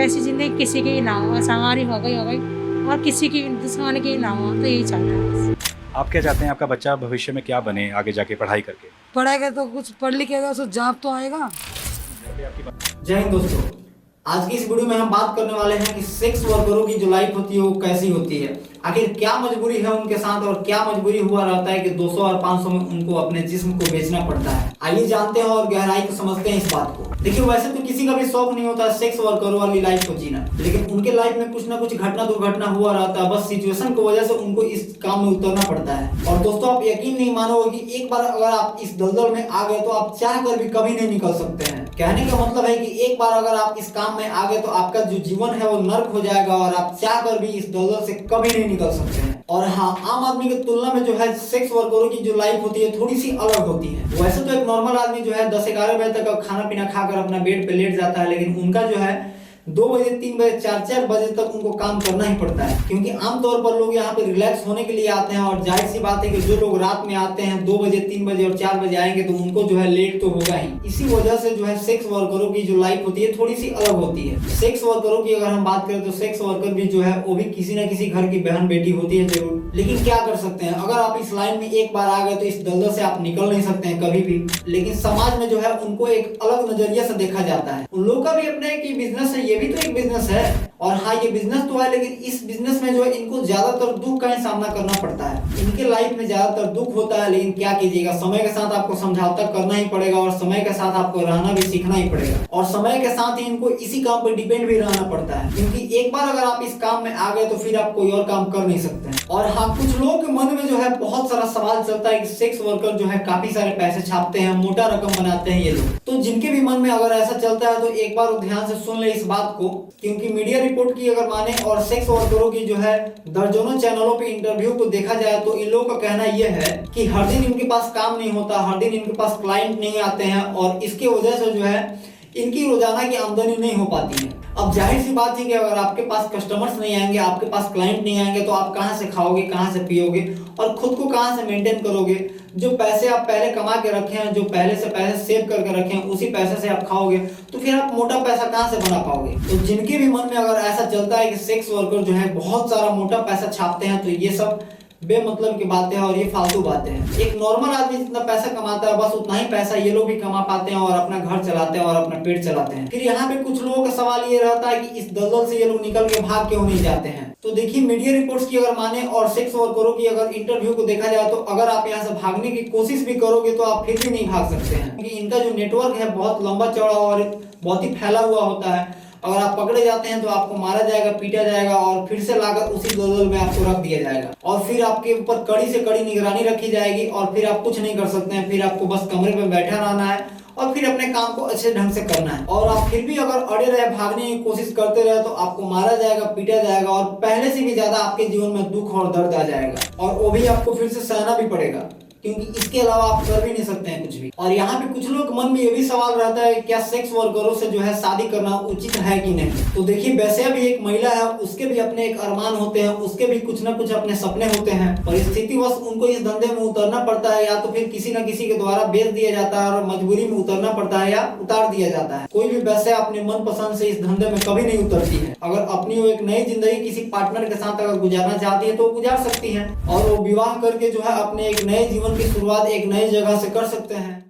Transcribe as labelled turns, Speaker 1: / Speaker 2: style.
Speaker 1: वैसी ज़िंदगी किसी की ना हो, बस हमारी हो गई और किसी की दुश्मन की ना हो, तो यही चाहते हैं बस।
Speaker 2: आप क्या चाहते हैं आपका बच्चा भविष्य में क्या बने आगे जाके पढ़ाई करके?
Speaker 3: पढ़ाएगा तो कुछ पढ़ लिखेगा तो जॉब तो आएगा।
Speaker 4: जय हिंद दोस्तों, आज की इस वीडियो में हम बात करने वाले हैं कि सेक्स वर्करों की जो लाइफ होती है वो कैसी होती है, आखिर क्या मजबूरी है उनके साथ और क्या मजबूरी हुआ रहता है कि 200 और 500 में उनको अपने जिस्म को बेचना पड़ता है। आइए जानते हैं और गहराई से समझते हैं इस बात को। देखिए, वैसे तो किसी का भी शौक नहीं होता सेक्स वर्करों वाली लाइफ को जीना, लेकिन उनके लाइफ में कुछ ना कुछ घटना दुर्घटना हुआ रहता है, बस सिचुएशन की वजह से उनको इस काम में उतरना पड़ता है। और दोस्तों, आप यकीन नहीं मानोगे कि एक बार अगर आप इस दलदल में आ गए तो आप चाह कर भी कभी नहीं निकल सकते हैं। कहने का मतलब है कि एक बार अगर आप इस काम में आ गए तो आपका जो जीवन है वो नर्क हो जाएगा और आप चाह कर भी इस दलदल से कभी नहीं निकल सकते हैं। और हाँ, आम आदमी की तुलना में जो है सेक्स वर्करों की जो लाइफ होती है थोड़ी सी अलग होती है। वैसे तो एक नॉर्मल आदमी जो है 10-11 बजे तक खाना पीना खाकर अपना बेड पे लेट जाता है, लेकिन उनका जो है 2 बजे 3 बजे 4 बजे तक उनको काम करना ही पड़ता है, क्योंकि आमतौर पर लोग यहाँ पे रिलैक्स होने के लिए आते हैं। और जाहिर सी बात है कि जो लोग रात में आते हैं 2 बजे 3 बजे और 4 बजे आएंगे तो उनको जो है लेट तो होगा ही। इसी वजह से जो है सेक्स वर्करों की जो लाइफ होती है थोड़ी सी अलग होती है। सेक्स वर्करों की अगर हम बात करें तो सेक्स वर्कर भी जो है वो भी किसी न किसी घर की बहन बेटी होती है जरूर, लेकिन क्या कर सकते हैं, अगर आप इस लाइन में एक बार आ गए तो इस दलदल से आप निकल नहीं सकते हैं कभी भी। लेकिन समाज में जो है उनको एक अलग नजरिया से देखा जाता है। उन लोगों का भी अपना एक बिजनेस है, ये भी तो एक बिजनेस है। और हाँ, ये बिजनेस तो है, लेकिन इस बिजनेस में जो है इनको ज्यादातर दुख का ही सामना करना पड़ता है। इनके लाइफ में ज्यादातर दुख होता है, लेकिन क्या कीजिएगा, समय के साथ आपको समझौता करना ही पड़ेगा और समय के साथ आपको रहना भी सीखना ही पड़ेगा। और समय के साथ ही इनको इसी काम पर डिपेंड भी रहना पड़ता है, क्योंकि एक बार अगर आप इस काम में आ गए तो फिर आप कोई और काम कर नहीं सकते हैं। और हाँ, कुछ लोगों के मन में जो है बहुत सारा सवाल चलता है कि सेक्स वर्कर जो है काफी सारे पैसे छापते हैं, मोटा रकम बनाते हैं ये लोग। तो जिनके भी मन में अगर ऐसा चलता है तो एक बार वो ध्यान से सुन ले इस बात को, क्योंकि मीडिया रिपोर्ट की अगर माने और सेक्स वर्करों की जो है दर्जनों चैनलों पे इंटरव्यू को देखा जाए तो इन लोगों का कहना यह है कि हर दिन इनके पास काम नहीं होता, हर दिन इनके पास क्लाइंट नहीं आते हैं और इसकी वजह से जो है इनकी रोजाना की आमदनी नहीं हो पाती है। अब जाहिर सी बात है कि अगर आपके पास कस्टमर्स नहीं आएंगे, आपके पास क्लाइंट नहीं आएंगे तो आप कहां से खाओगे, कहां से पियोगे और खुद को कहां से मेंटेन करोगे। जो पैसे आप पहले कमा के रखे हैं, जो पहले से पैसे सेव करके रखे हैं, उसी पैसे से आप खाओगे तो फिर आप मोटा पैसा कहां से बना पाओगे। तो जिनके भी मन में अगर ऐसा चलता है कि सेक्स वर्कर जो है बहुत सारा मोटा पैसा छापते हैं तो ये सब बेमतलब की बातें हैं और ये फालतू बातें हैं। एक नॉर्मल आदमी जितना पैसा कमाता है बस उतना ही पैसा ये लोग भी कमा पाते हैं और अपना घर चलाते हैं और अपना पेट चलाते हैं। फिर यहाँ पे कुछ लोगों का सवाल ये रहता है कि इस दलदल से ये लोग निकल के भाग क्यों नहीं जाते हैं। तो देखिए, मीडिया रिपोर्ट्स की अगर माने और सेक्स वर्करों की अगर इंटरव्यू को देखा जाए तो अगर आप यहाँ से भागने की कोशिश भी करोगे तो आप फिर भी नहीं भाग सकते हैं, क्योंकि इनका जो नेटवर्क है बहुत लंबा चौड़ा और बहुत ही फैला हुआ होता है। अगर आप पकड़े जाते हैं तो आपको मारा जाएगा, पीटा जाएगा और फिर से लाकर उसी दलदल में आपको रख दिया जाएगा और फिर आपके ऊपर कड़ी से कड़ी निगरानी रखी जाएगी और फिर आप कुछ नहीं कर सकते हैं। फिर आपको बस कमरे में बैठा रहना है और फिर अपने काम को अच्छे ढंग से करना है। और आप फिर भी अगर अड़े रहे, भागने की कोशिश करते रहे तो आपको मारा जाएगा, पीटा जाएगा और पहले से भी ज्यादा आपके जीवन में दुख और दर्द आ जाएगा और वो भी आपको फिर से सहना भी पड़ेगा, क्योंकि इसके अलावा आप कर भी नहीं सकते हैं कुछ भी। और यहाँ पे कुछ लोग मन में ये भी सवाल रहता है क्या सेक्स वर्करों से जो है शादी करना उचित है कि नहीं। तो देखिए, वैसे भी एक महिला है, उसके भी अपने एक अरमान होते हैं, उसके भी कुछ ना कुछ अपने सपने होते हैं। परिस्थितिवश उनको इस धंधे में उतरना पड़ता है, या तो फिर किसी न किसी के द्वारा बेच दिया जाता है और मजबूरी में उतरना पड़ता है या उतार दिया जाता है। कोई भी वैसे अपने मन पसंद से इस धंधे में कभी नहीं उतरती है। अगर अपनी वो एक नई जिंदगी किसी पार्टनर के साथ अगर गुजारना चाहती है तो गुजार सकती है और वो विवाह करके जो है अपने एक नए जीवन की शुरुआत एक नई जगह से कर सकते हैं।